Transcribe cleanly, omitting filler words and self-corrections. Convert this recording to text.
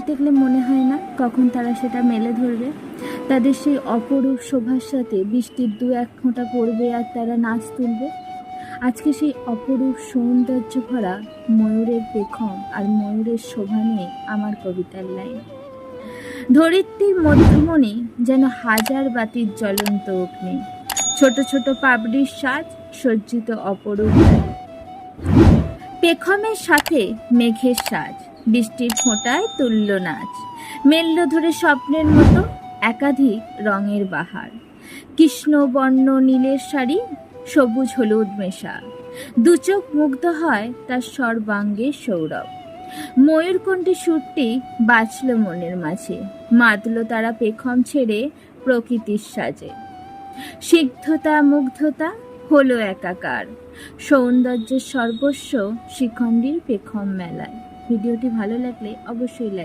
দেখলে মনে হয় না কখন তারা সেটা মেলে ধরবে। তাদের সেই অপরূপ শোভার সাথে বৃষ্টির দু এক ফোঁটা পড়বে আর তারা নাচ তুলবে। আজকে সেই অপরূপ সৌন্দর্য ভরা ময়ূরের পেখম আর ময়ূরের শোভা নিয়ে আমার কবিতার লাইন। ধরিত্রীর মধ্যমণি যেন হাজার বাতির জ্বলন্ত অগ্নি, ছোট ছোট পাপড়ির সাজ সজ্জিত অপরূপ পেখমের সাথে মেঘের সাজ, বৃষ্টির ফোঁটায় তুল্য নাচ, মেল্ল ধরে স্বপ্নের মতো একাধিক রঙের বাহার, কৃষ্ণ বর্ণ নীলের শাড়ি, সবুজ হলুদ মেশা, দুচোখ মুগ্ধ হয় তার সর্বাঙ্গের সৌরভ। ময়ূরকণ্ঠী সুরটি বাজল মনের মাঝে, মাতল তারা পেখম ছেড়ে প্রকৃতির সাজে। সিগ্ধতা মুগ্ধতা হলো একাকার, সৌন্দর্যের সর্বস্ব শিখণ্ডীর পেখম মেলায়। ভিডিওটি ভালো লাগলে অবশ্যই লাইক